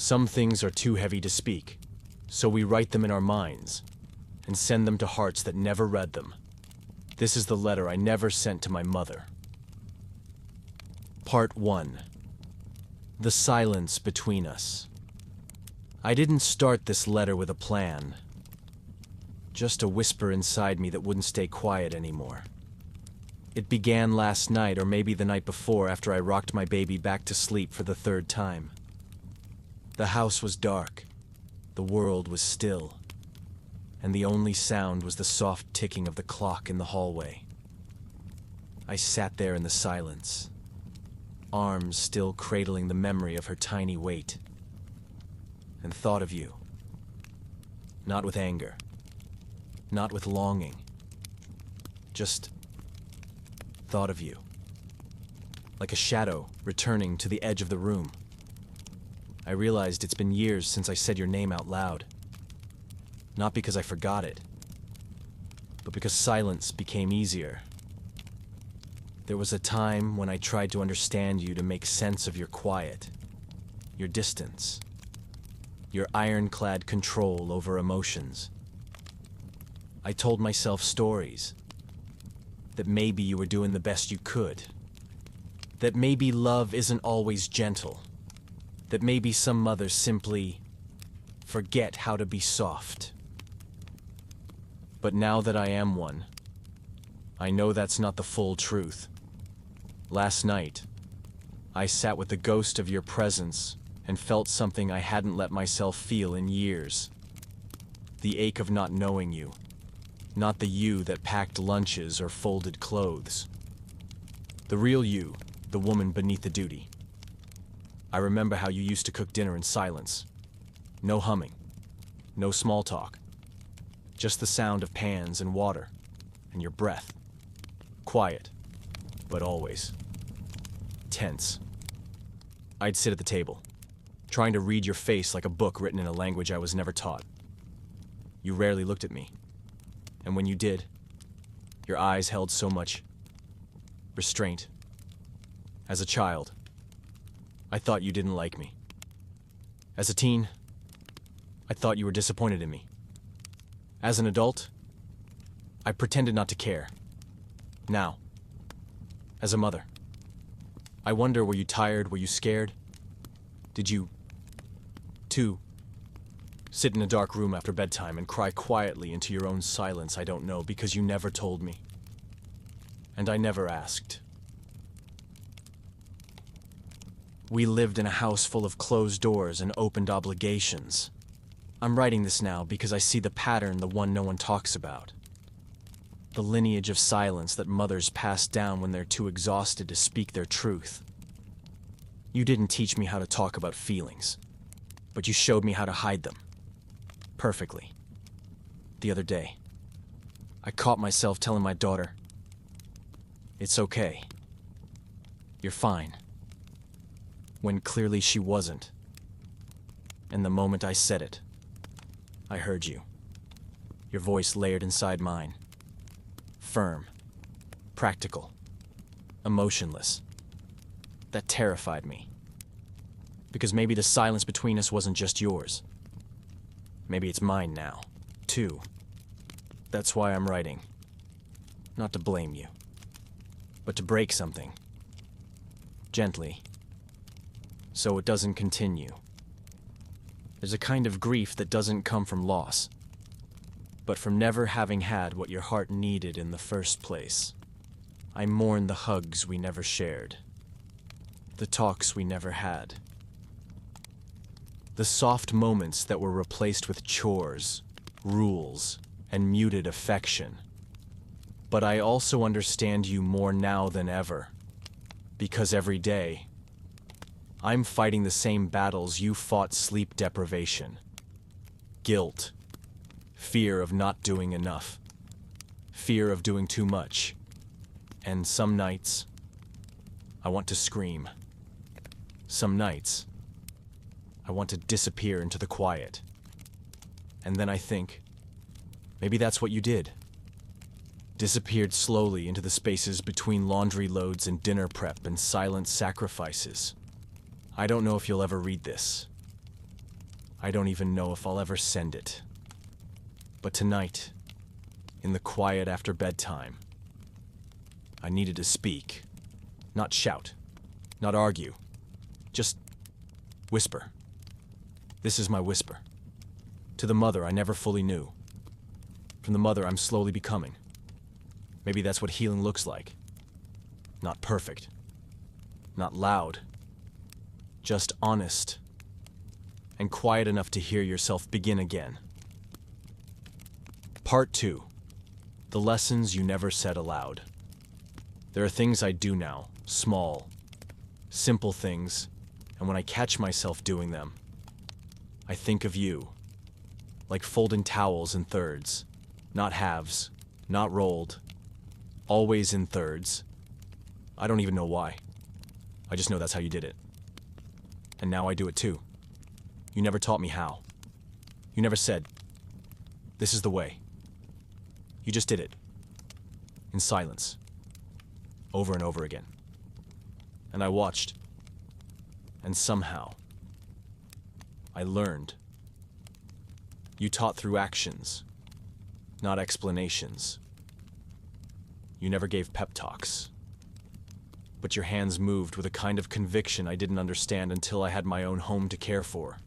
Some things are too heavy to speak, so we write them in our minds and send them to hearts that never read them. This is the letter I never sent to my mother. Part 1. The silence between us. I didn't start this letter with a plan. Just a whisper inside me that wouldn't stay quiet anymore. It began last night, or maybe the night before, after I rocked my baby back to sleep for the third time. The house was dark. The world was still. And the only sound was the soft ticking of the clock in the hallway. I sat there in the silence, arms still cradling the memory of her tiny weight, and thought of you. Not with anger, not with longing, just thought of you. Like a shadow returning to the edge of the room. I realized it's been years since I said your name out loud. Not because I forgot it, but because silence became easier. There was a time when I tried to understand you, to make sense of your quiet, your distance, your ironclad control over emotions. I told myself stories, that maybe you were doing the best you could, that maybe love isn't always gentle, that maybe some mothers simply forget how to be soft. But now that I am one, I know that's not the full truth. Last night, I sat with the ghost of your presence and felt something I hadn't let myself feel in years. The ache of not knowing you, not the you that packed lunches or folded clothes. The real you, the woman beneath the duty. I remember how you used to cook dinner in silence. No humming, no small talk. Just the sound of pans and water, and your breath. Quiet, but always tense. I'd sit at the table, trying to read your face like a book written in a language I was never taught. You rarely looked at me, and when you did, your eyes held so much restraint. As a child, I thought you didn't like me. As a teen, I thought you were disappointed in me. As an adult, I pretended not to care. Now, as a mother, I wonder, were you tired? Were you scared? Did you, too, sit in a dark room after bedtime and cry quietly into your own silence? I don't know, because you never told me. And I never asked. We lived in a house full of closed doors and opened obligations. I'm writing this now because I see the pattern, the one no one talks about. The lineage of silence that mothers pass down when they're too exhausted to speak their truth. You didn't teach me how to talk about feelings, but you showed me how to hide them. Perfectly. The other day, I caught myself telling my daughter, "It's okay. You're fine." When clearly she wasn't. And the moment I said it, I heard you. Your voice layered inside mine. Firm. Practical. Emotionless. That terrified me. Because maybe the silence between us wasn't just yours. Maybe it's mine now, too. That's why I'm writing. Not to blame you, but to break something. Gently. So it doesn't continue. There's a kind of grief that doesn't come from loss, but from never having had what your heart needed in the first place. I mourn the hugs we never shared, the talks we never had, the soft moments that were replaced with chores, rules, and muted affection. But I also understand you more now than ever, because every day, I'm fighting the same battles you fought: sleep deprivation, guilt, fear of not doing enough, fear of doing too much, and some nights, I want to scream. Some nights, I want to disappear into the quiet. And then I think, maybe that's what you did. Disappeared slowly into the spaces between laundry loads and dinner prep and silent sacrifices. I don't know if you'll ever read this, I don't even know if I'll ever send it. But tonight, in the quiet after bedtime, I needed to speak. Not shout, not argue, just whisper. This is my whisper. To the mother I never fully knew. From the mother I'm slowly becoming. Maybe that's what healing looks like. Not perfect. Not loud. Just honest. And quiet enough to hear yourself begin again. Part 2. The lessons you never said aloud. There are things I do now, small, simple things, and when I catch myself doing them, I think of you, like folding towels in thirds, not halves, not rolled, always in thirds. I don't even know why. I just know that's how you did it. And now I do it too. You never taught me how. You never said, this is the way. You just did it. In silence. Over and over again. And I watched. And somehow, I learned. You taught through actions, not explanations. You never gave pep talks. But your hands moved with a kind of conviction I didn't understand until I had my own home to care for.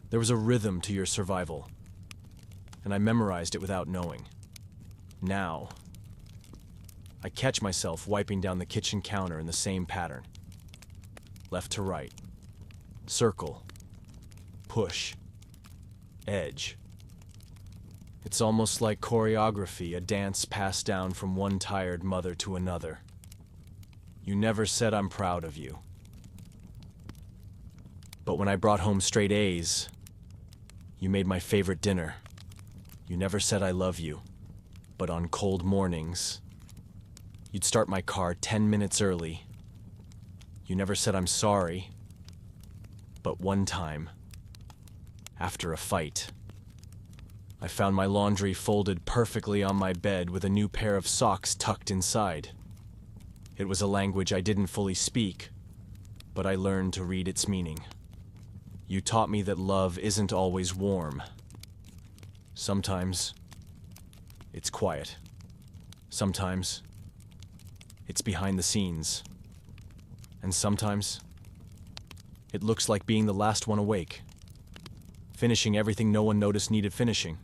There was a rhythm to your survival, and I memorized it without knowing. Now, I catch myself wiping down the kitchen counter in the same pattern. Left to right. Circle. Push. Edge. It's almost like choreography, a dance passed down from one tired mother to another. You never said I'm proud of you. But when I brought home straight A's, you made my favorite dinner. You never said I love you, but on cold mornings, you'd start my car 10 minutes early. You never said I'm sorry, but one time, after a fight, I found my laundry folded perfectly on my bed with a new pair of socks tucked inside. It was a language I didn't fully speak, but I learned to read its meaning. You taught me that love isn't always warm. Sometimes, it's quiet. Sometimes, it's behind the scenes. And sometimes, it looks like being the last one awake. Finishing everything no one noticed needed finishing.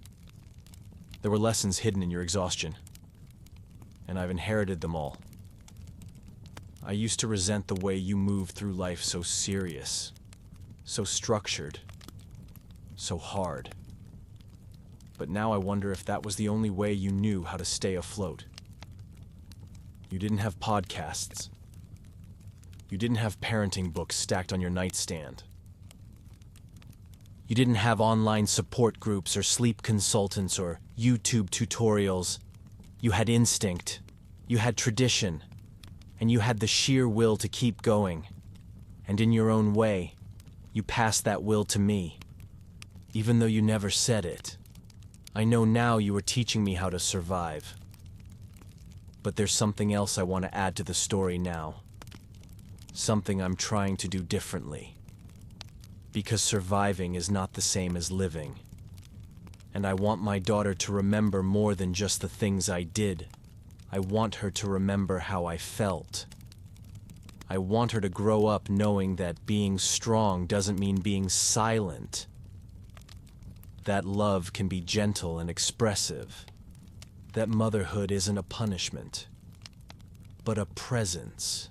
There were lessons hidden in your exhaustion. And I've inherited them all. I used to resent the way you moved through life so serious, so structured, so hard. But now I wonder if that was the only way you knew how to stay afloat. You didn't have podcasts. You didn't have parenting books stacked on your nightstand. You didn't have online support groups or sleep consultants or YouTube tutorials. You had instinct. You had tradition. And you had the sheer will to keep going. And in your own way, you passed that will to me. Even though you never said it. I know now you were teaching me how to survive. But there's something else I want to add to the story now. Something I'm trying to do differently. Because surviving is not the same as living. And I want my daughter to remember more than just the things I did. I want her to remember how I felt. I want her to grow up knowing that being strong doesn't mean being silent. That love can be gentle and expressive. That motherhood isn't a punishment, but a presence.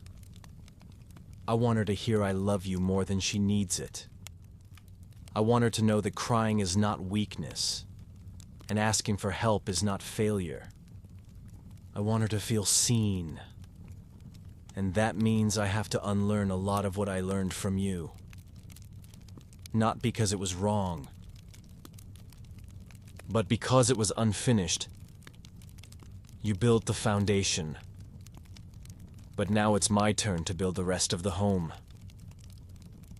I want her to hear I love you more than she needs it. I want her to know that crying is not weakness, and asking for help is not failure. I want her to feel seen. And that means I have to unlearn a lot of what I learned from you. Not because it was wrong, but because it was unfinished. You built the foundation. But now it's my turn to build the rest of the home.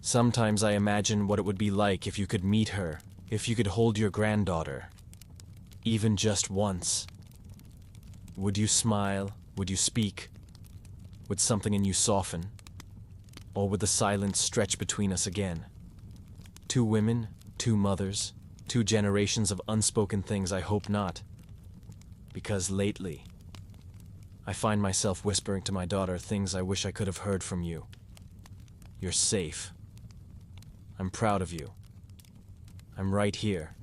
Sometimes I imagine what it would be like if you could meet her, if you could hold your granddaughter, even just once. Would you smile? Would you speak? Would something in you soften? Or would the silence stretch between us again? 2 women, 2 mothers, 2 generations of unspoken things I hope not. Because lately, I find myself whispering to my daughter things I wish I could have heard from you. You're safe. I'm proud of you. I'm right here.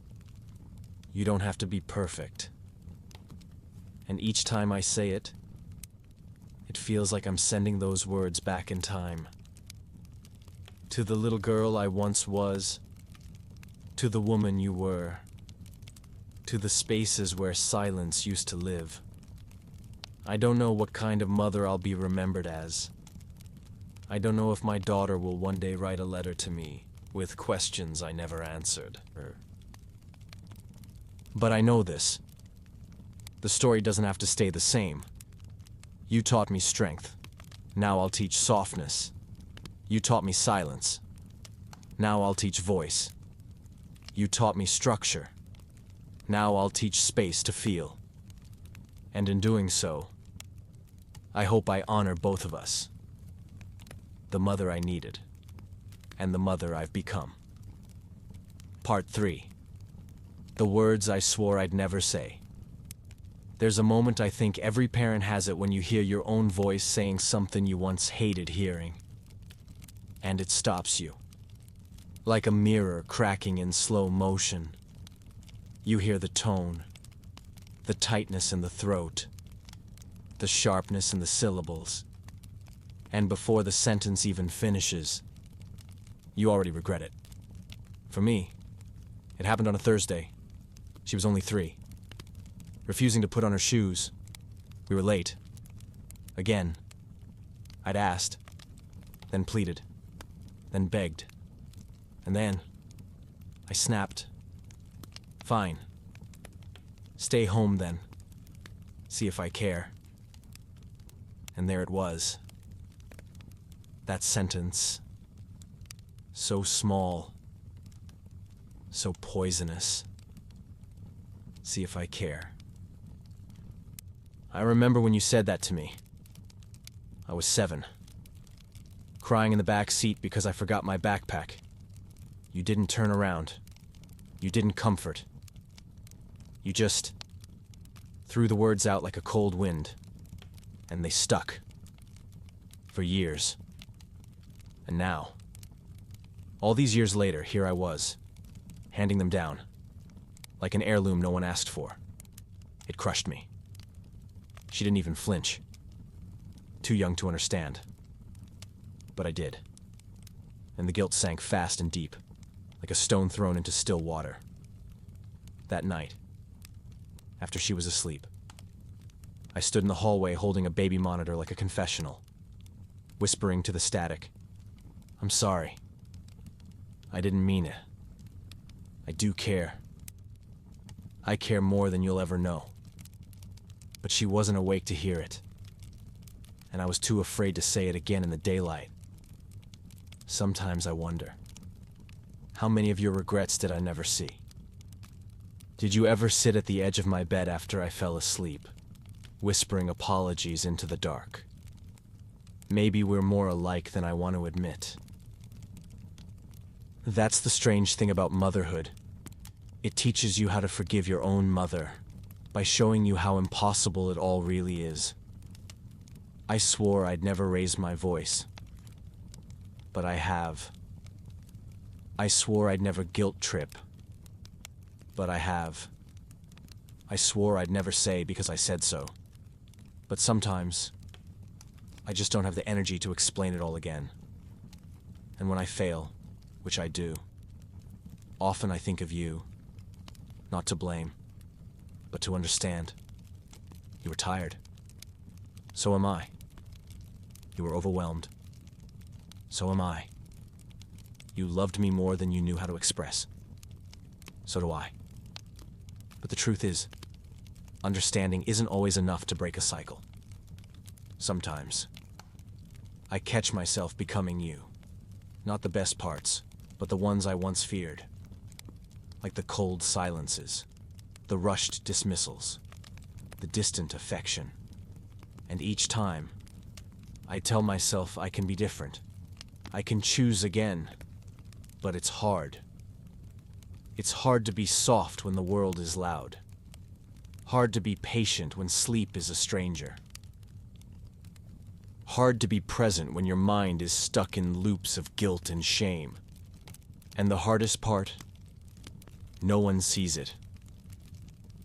You don't have to be perfect. And each time I say it, it feels like I'm sending those words back in time. To the little girl I once was, to the woman you were, to the spaces where silence used to live. I don't know what kind of mother I'll be remembered as. I don't know if my daughter will one day write a letter to me with questions I never answered. But I know this. The story doesn't have to stay the same. You taught me strength. Now I'll teach softness. You taught me silence. Now I'll teach voice. You taught me structure. Now I'll teach space to feel. And in doing so, I hope I honor both of us. The mother I needed, and the mother I've become. Part 3. The words I swore I'd never say. There's a moment I think every parent has it when you hear your own voice saying something you once hated hearing. And it stops you. Like a mirror cracking in slow motion. You hear the tone, the tightness in the throat, the sharpness in the syllables. And before the sentence even finishes, you already regret it. For me, it happened on a Thursday. She was only 3. Refusing to put on her shoes. We were late. Again. I'd asked, then pleaded, then begged, and then I snapped. Fine. Stay home then. See if I care. And there it was. That sentence. So small. So poisonous. See if I care. I remember when you said that to me. I was 7. Crying in the back seat because I forgot my backpack. You didn't turn around. You didn't comfort. You just threw the words out like a cold wind. And they stuck. For years. And now, all these years later, here I was, handing them down. Like an heirloom no one asked for. It crushed me. She didn't even flinch. Too young to understand. But I did. And the guilt sank fast and deep, like a stone thrown into still water. That night, after she was asleep, I stood in the hallway holding a baby monitor like a confessional, whispering to the static, "I'm sorry. I didn't mean it. I do care. I care more than you'll ever know." But she wasn't awake to hear it, and I was too afraid to say it again in the daylight. Sometimes I wonder, how many of your regrets did I never see? Did you ever sit at the edge of my bed after I fell asleep, whispering apologies into the dark? Maybe we're more alike than I want to admit. That's the strange thing about motherhood. It teaches you how to forgive your own mother by showing you how impossible it all really is. I swore I'd never raise my voice, but I have. I swore I'd never guilt trip, but I have. I swore I'd never say because I said so, but sometimes I just don't have the energy to explain it all again. And when I fail, which I do, often I think of you, not to blame, but to understand. You were tired. So am I. You were overwhelmed. So am I. You loved me more than you knew how to express. So do I. But the truth is, understanding isn't always enough to break a cycle. Sometimes, I catch myself becoming you. Not the best parts, but the ones I once feared. Like the cold silences, the rushed dismissals, the distant affection. And each time, I tell myself I can be different. I can choose again. But it's hard. It's hard to be soft when the world is loud. Hard to be patient when sleep is a stranger. Hard to be present when your mind is stuck in loops of guilt and shame. And the hardest part? No one sees it.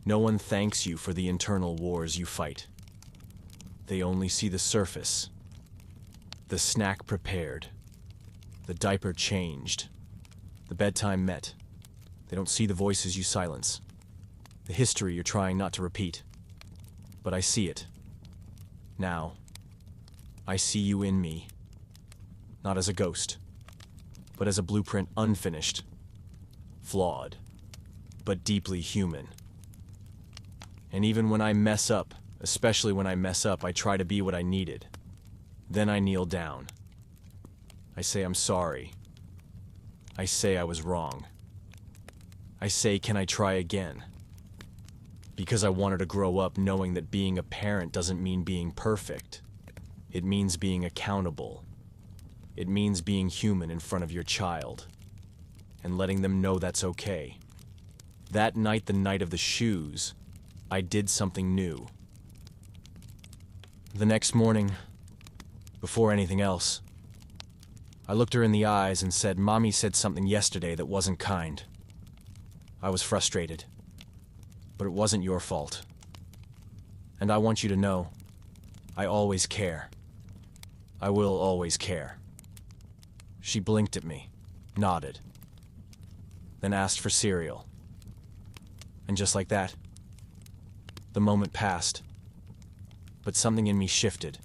No one thanks you for the internal wars you fight. They only see the surface. The snack prepared. The diaper changed. The bedtime met. They don't see the voices you silence. The history you're trying not to repeat. But I see it. Now, I see you in me. Not as a ghost, but as a blueprint unfinished. Flawed, but deeply human. And even when I mess up, especially when I mess up, I try to be what I needed. Then I kneel down. I say I'm sorry. I say I was wrong. I say, can I try again? Because I wanted to grow up knowing that being a parent doesn't mean being perfect. It means being accountable. It means being human in front of your child. And letting them know that's okay. That night, the night of the shoes, I did something new. The next morning, before anything else, I looked her in the eyes and said, Mommy said something yesterday that wasn't kind. I was frustrated, but it wasn't your fault. And I want you to know, I always care. I will always care. She blinked at me, nodded, then asked for cereal. And just like that, the moment passed. But something in me shifted,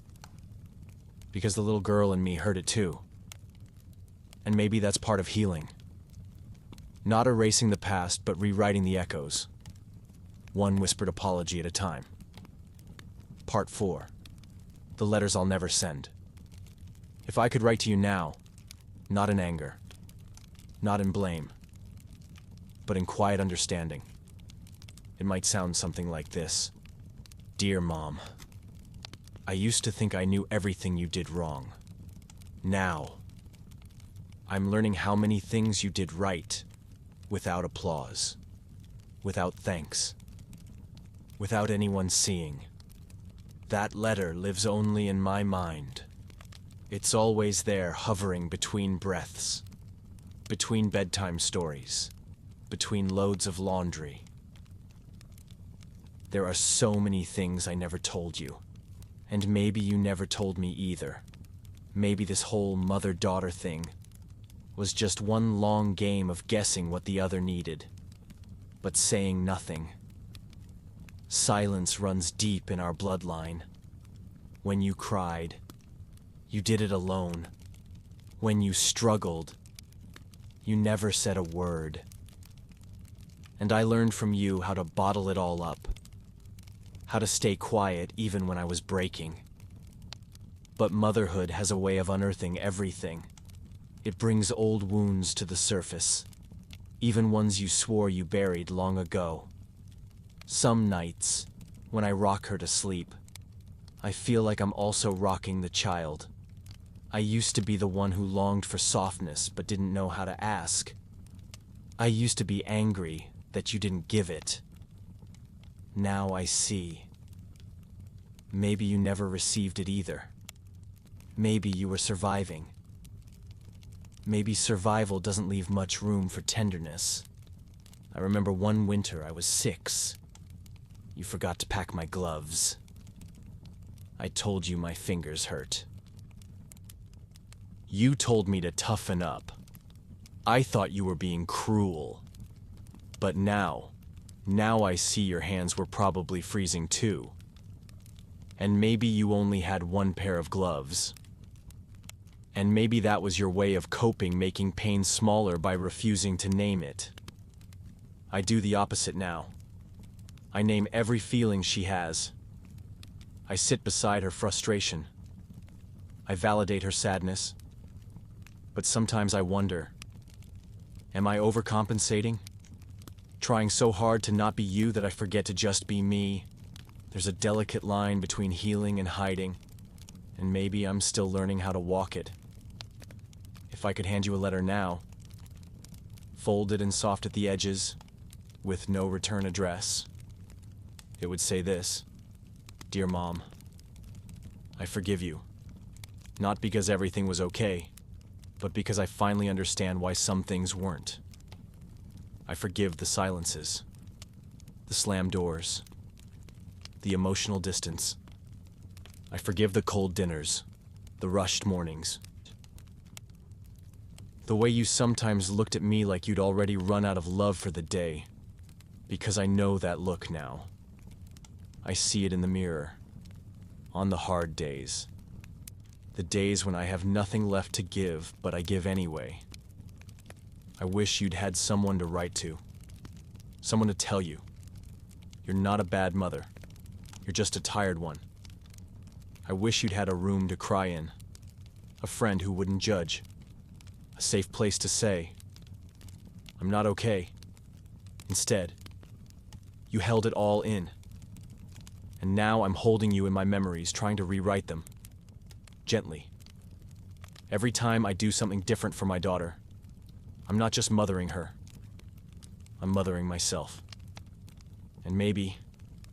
because the little girl in me heard it too. And maybe that's part of healing. Not erasing the past, but rewriting the echoes. One whispered apology at a time. Part 4. The letters I'll never send. If I could write to you now, not in anger, not in blame, but in quiet understanding, it might sound something like this. Dear Mom, I used to think I knew everything you did wrong. Now, I'm learning how many things you did right, without applause, without thanks, without anyone seeing. That letter lives only in my mind. It's always there, hovering between breaths, between bedtime stories, between loads of laundry. There are so many things I never told you, and maybe you never told me either. Maybe this whole mother-daughter thing was just one long game of guessing what the other needed, but saying nothing. Silence runs deep in our bloodline. When you cried, you did it alone. When you struggled, you never said a word. And I learned from you how to bottle it all up, how to stay quiet even when I was breaking. But motherhood has a way of unearthing everything. It brings old wounds to the surface, even ones you swore you buried long ago. Some nights, when I rock her to sleep, I feel like I'm also rocking the child. I used to be the one who longed for softness but didn't know how to ask. I used to be angry that you didn't give it. Now I see. Maybe you never received it either. Maybe you were surviving. Maybe survival doesn't leave much room for tenderness. I remember one winter I was 6. You forgot to pack my gloves. I told you my fingers hurt. You told me to toughen up. I thought you were being cruel. But now I see your hands were probably freezing too. And maybe you only had one pair of gloves. And maybe that was your way of coping, making pain smaller by refusing to name it. I do the opposite now. I name every feeling she has. I sit beside her frustration. I validate her sadness. But sometimes I wonder, am I overcompensating? Trying so hard to not be you that I forget to just be me? There's a delicate line between healing and hiding, and maybe I'm still learning how to walk it. If I could hand you a letter now, folded and soft at the edges, with no return address. It would say this: "Dear Mom, I forgive you. Not because everything was okay, but because I finally understand why some things weren't. I forgive the silences, the slammed doors, the emotional distance. I forgive the cold dinners, the rushed mornings. The way you sometimes looked at me like you'd already run out of love for the day, because I know that look now. I see it in the mirror, on the hard days. The days when I have nothing left to give, but I give anyway. I wish you'd had someone to write to, someone to tell you, you're not a bad mother, you're just a tired one. I wish you'd had a room to cry in, a friend who wouldn't judge, a safe place to say, I'm not okay. Instead, you held it all in. And now I'm holding you in my memories, trying to rewrite them. Gently. Every time I do something different for my daughter, I'm not just mothering her. I'm mothering myself. And maybe,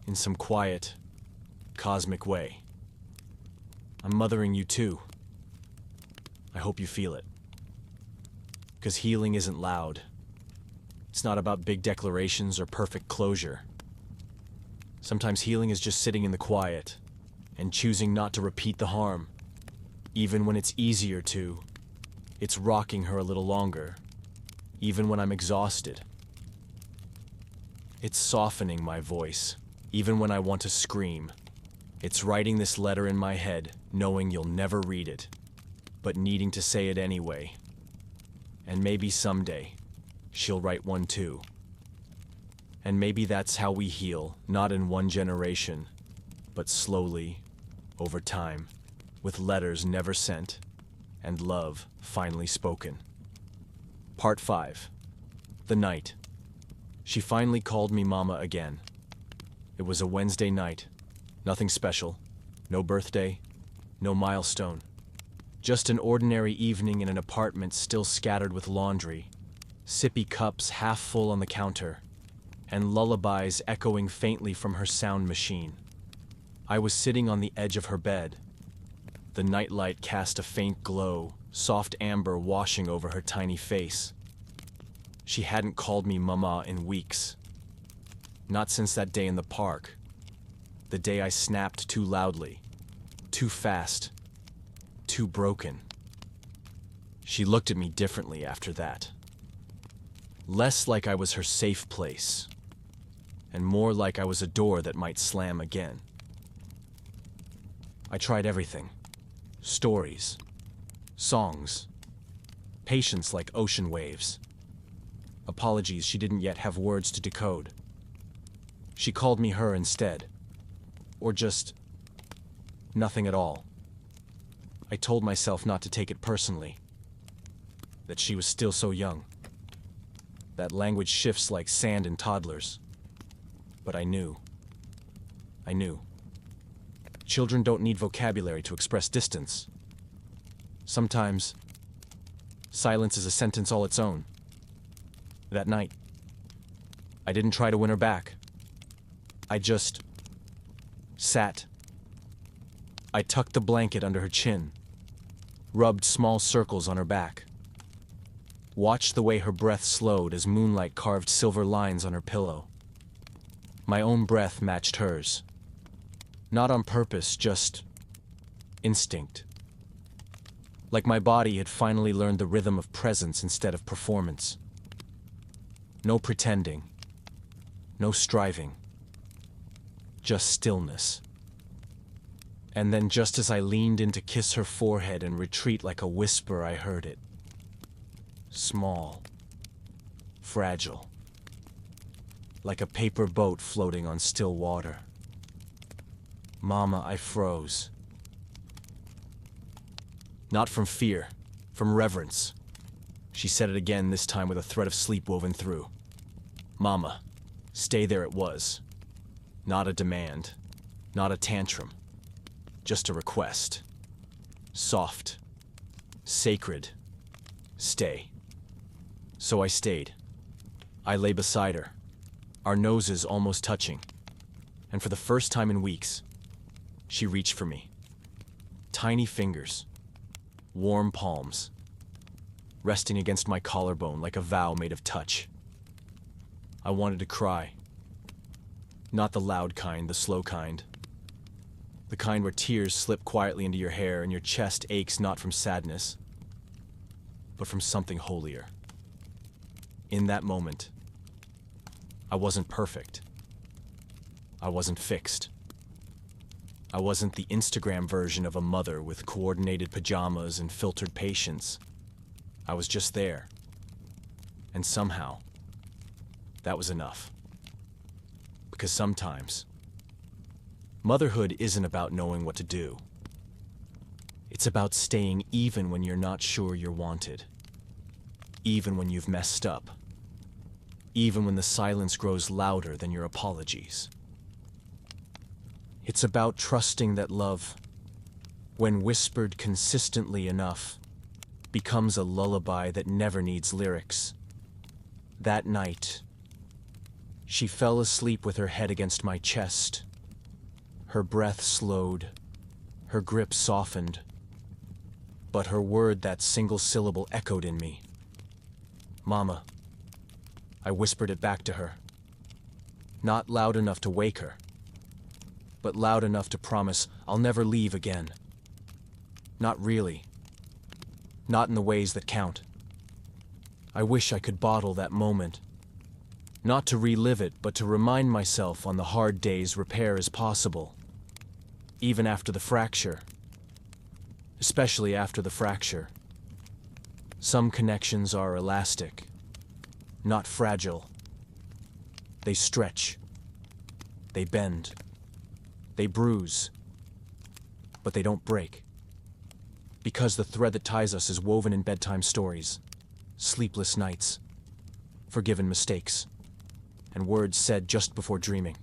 in some quiet, cosmic way, I'm mothering you too. I hope you feel it. Because healing isn't loud. It's not about big declarations or perfect closure. Sometimes healing is just sitting in the quiet and choosing not to repeat the harm. Even when it's easier to, it's rocking her a little longer, even when I'm exhausted. It's softening my voice, even when I want to scream. It's writing this letter in my head, knowing you'll never read it, but needing to say it anyway. And maybe someday, she'll write one too. And maybe that's how we heal, not in one generation, but slowly, over time, with letters never sent, and love finally spoken. Part 5. The night. She finally called me Mama again. It was a Wednesday night. Nothing special. No birthday. No milestone. Just an ordinary evening in an apartment still scattered with laundry, sippy cups half full on the counter, and lullabies echoing faintly from her sound machine. I was sitting on the edge of her bed. The nightlight cast a faint glow, soft amber washing over her tiny face. She hadn't called me Mama in weeks. Not since that day in the park. The day I snapped too loudly, too fast, too broken. She looked at me differently after that. Less like I was her safe place, and more like I was a door that might slam again. I tried everything. Stories, songs, patience like ocean waves, apologies she didn't yet have words to decode. She called me her instead, or just nothing at all. I told myself not to take it personally, that she was still so young, that language shifts like sand in toddlers. But I knew. Children don't need vocabulary to express distance. Sometimes, silence is a sentence all its own. That night, I didn't try to win her back. I just sat. I tucked the blanket under her chin, rubbed small circles on her back, watched the way her breath slowed as moonlight carved silver lines on her pillow. My own breath matched hers. Not on purpose, just instinct. Like my body had finally learned the rhythm of presence instead of performance. No pretending. No striving. Just stillness. And then just as I leaned in to kiss her forehead and retreat like a whisper, I heard it. Small. Fragile. Like a paper boat floating on still water. Mama, I froze. Not from fear, from reverence. She said it again, this time with a thread of sleep woven through. Mama, stay there it was. Not a demand, not a tantrum. Just a request. Soft. Sacred. Stay. So I stayed. I lay beside her, our noses almost touching, and for the first time in weeks, she reached for me. Tiny fingers, warm palms, resting against my collarbone like a vow made of touch. I wanted to cry. Not the loud kind, the slow kind. The kind where tears slip quietly into your hair and your chest aches not from sadness, but from something holier. In that moment, I wasn't perfect. I wasn't fixed. I wasn't the Instagram version of a mother with coordinated pajamas and filtered patience. I was just there. And somehow, that was enough. Because sometimes, motherhood isn't about knowing what to do. It's about staying even when you're not sure you're wanted. Even when you've messed up. Even when the silence grows louder than your apologies. It's about trusting that love, when whispered consistently enough, becomes a lullaby that never needs lyrics. That night, she fell asleep with her head against my chest. Her breath slowed, her grip softened, but her word, that single syllable, echoed in me. Mama. I whispered it back to her. Not loud enough to wake her, but loud enough to promise I'll never leave again. Not really. Not in the ways that count. I wish I could bottle that moment. Not to relive it, but to remind myself on the hard days repair is possible. Even after the fracture. Especially after the fracture. Some connections are elastic, not fragile. They stretch. They bend. They bruise. But they don't break. Because the thread that ties us is woven in bedtime stories, sleepless nights, forgiven mistakes, and words said just before dreaming.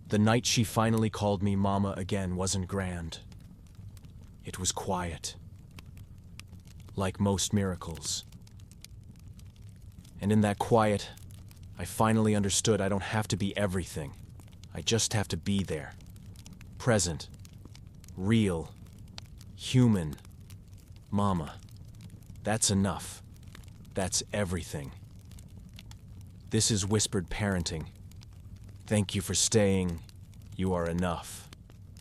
The night she finally called me Mama again wasn't grand. It was quiet. Like most miracles. And in that quiet, I finally understood I don't have to be everything. I just have to be there. Present. Real. Human. Mama. That's enough. That's everything. This is Whispered Parenting. Thank you for staying. You are enough.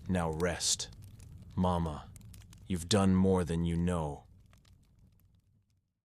Now rest. Mama, you've done more than you know.